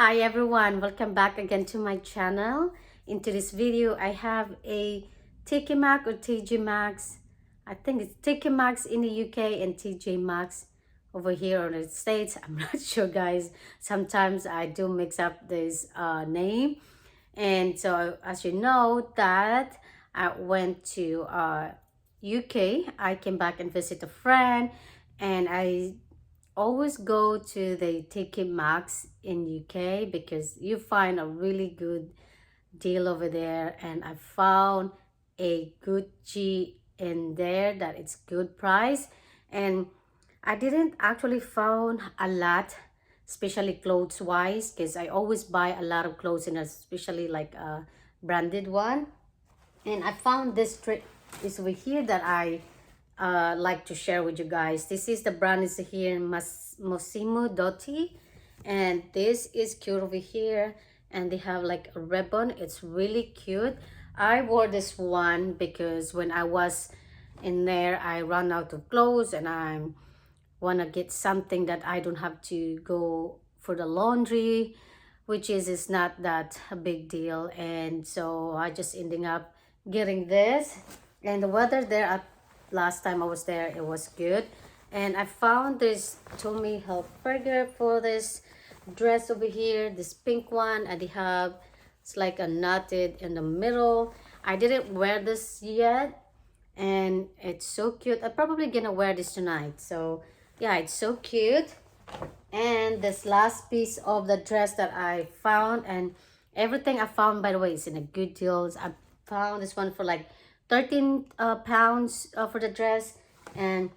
Hi everyone, welcome back again to my channel. In today's video, I have a TK Maxx or TJ Maxx. I think it's TK Maxx in the UK and TJ Maxx over here in the States. I'm not sure, guys. Sometimes I do mix up this name. And so, as you know, that I went to UK. I came back and visit a friend, and I always go to the Ticket Maxx in UK because you find a really good deal over there, and I found a Gucci in there that it's good price. And I didn't actually found a lot, especially clothes wise, because I always buy a lot of clothes, and especially like a branded one. And I found this trick is over here that I like to share with you guys. This is the brand is here, Massimo Dotti, and this is cute over here. And they have like a ribbon. It's really cute. I wore this one because when I was in there, I ran out of clothes, and I want to get something that I don't have to go for the laundry, which is not that a big deal. And so I just ending up getting this. And the weather there at last time I was there, it was good. And I found this Tommy Hilfiger for this dress over here, this pink one, and they have it's like a knotted in the middle. I didn't wear this yet, and it's so cute. I'm probably gonna wear this tonight. So yeah, it's so cute. And this last piece of the dress that I found, and everything I found, by the way, is in a good deals. I found this one for like 13 pounds for the dress, and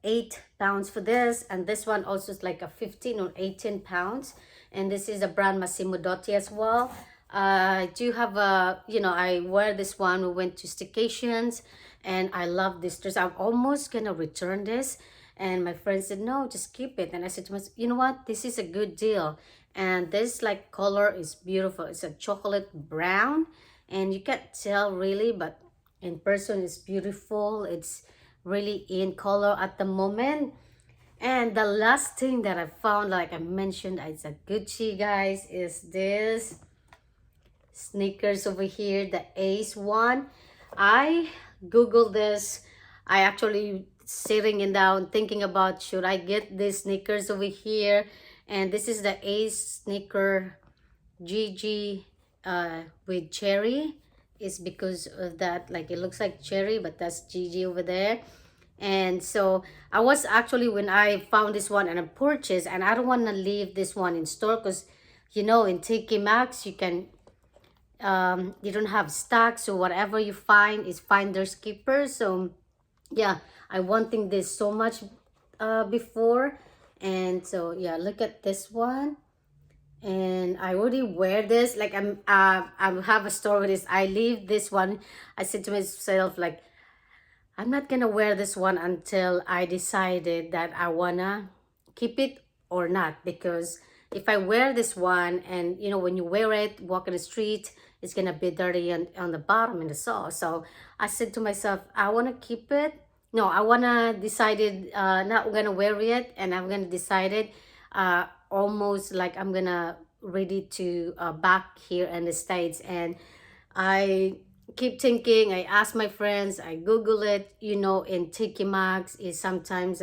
8 pounds for this. And this one also is like a 15 or 18 pounds. And this is a brand Massimo Dotti as well. I do have a, I wear this one. We went to staycations, and I love this dress. I'm almost gonna return this, and my friend said no, just keep it. And I said to myself, you know what, this is a good deal. And this like color is beautiful. It's a chocolate brown, and you can't tell really, but in person it's beautiful. It's really in color at the moment. And the last thing that I found, like I mentioned, it's a Gucci, guys, is this sneakers over here, the Ace one. I googled this. I actually sitting and down thinking about should I get these sneakers over here. And this is the Ace sneaker GG with cherry. Is because of that, like it looks like cherry, but that's GG over there. And so I was actually, when I found this one and I purchased, and I don't want to leave this one in store because in TK Maxx you can you don't have stock, so whatever you find is finders keepers. So yeah, I wanting this so much before. And so yeah, look at this one. And I already wear this, like I have a story with this. I leave this one, I said to myself, like, I'm not gonna wear this one until I decided that I wanna keep it or not. Because if I wear this one, and when you wear it, walk in the street, it's gonna be dirty on the bottom in the sole. So I said to myself, I wanna keep it. No, I wanna decided not gonna wear it, and I'm gonna decided almost like I'm gonna ready to back here in the States. And I keep thinking, I ask my friends, I Google it, in Tiki Maxx is sometimes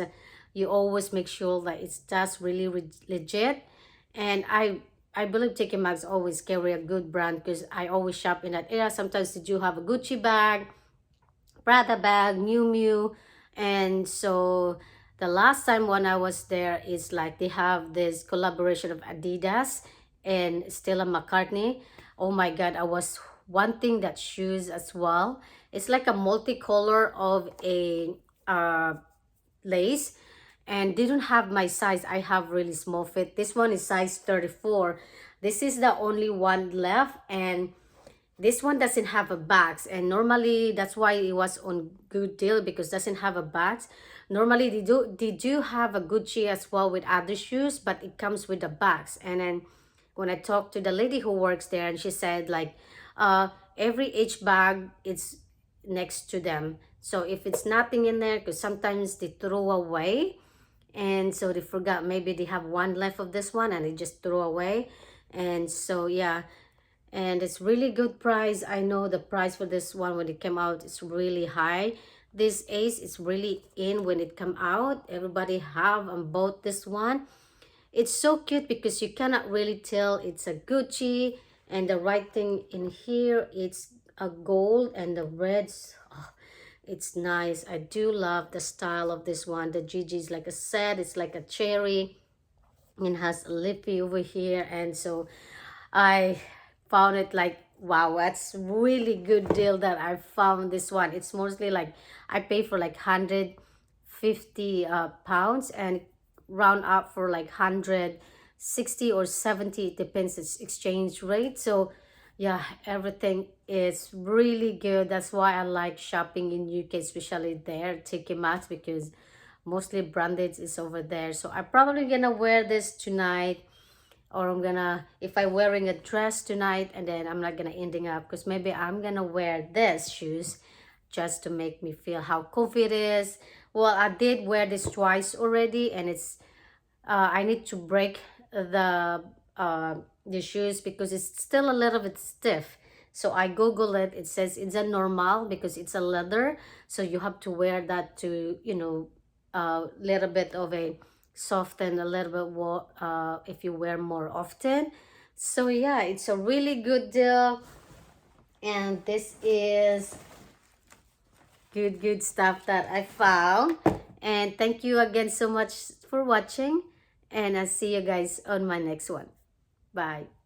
you always make sure that it's just really legit. And I believe Tiki Maxx always carry a good brand because I always shop in that area. Sometimes they do have a Gucci bag, Prada bag, Miu Miu. And so the last time when I was there is like they have this collaboration of Adidas and Stella McCartney. Oh my God, I was wanting that shoes as well. It's like a multicolor of a lace, and they don't have my size. I have really small fit. This one is size 34. This is the only one left, and this one doesn't have a box. And normally that's why it was on good deal, because doesn't have a box. Normally they do have a Gucci as well with other shoes, but it comes with a box. And then when I talked to the lady who works there, and she said like every each bag it's next to them. So if it's nothing in there, because sometimes they throw away, and so they forgot, maybe they have one left of this one and they just throw away. And so yeah, and it's really good price. I know the price for this one when it came out is really high. This Ace is really in when it come out. Everybody have and bought this one. It's so cute because you cannot really tell it's a Gucci, and the right thing in here it's a gold and the reds. Oh, it's nice. I do love the style of this one. The GG is like I said, it's like a cherry and has a lippy over here. And so I found it like, wow, that's really good deal that I found this one. It's mostly like I pay for like 150 pounds, and round up for like 160 or 70, it depends its exchange rate. So yeah, everything is really good. That's why I like shopping in UK, especially there, TK Maxx, because mostly branded is over there. So I'm probably gonna wear this tonight, or I'm gonna, if I wearing a dress tonight, and then I'm not gonna ending up, because maybe I'm gonna wear this shoes just to make me feel how comfy it is. Well, I did wear this twice already, and it's I need to break the shoes because it's still a little bit stiff. So I google it. It says it's a normal because it's a leather, so you have to wear that to, you know, a little bit of a soften a little bit more if you wear more often. So yeah, it's a really good deal, and this is good stuff that I found. And thank you again so much for watching, and I'll see you guys on my next one. Bye.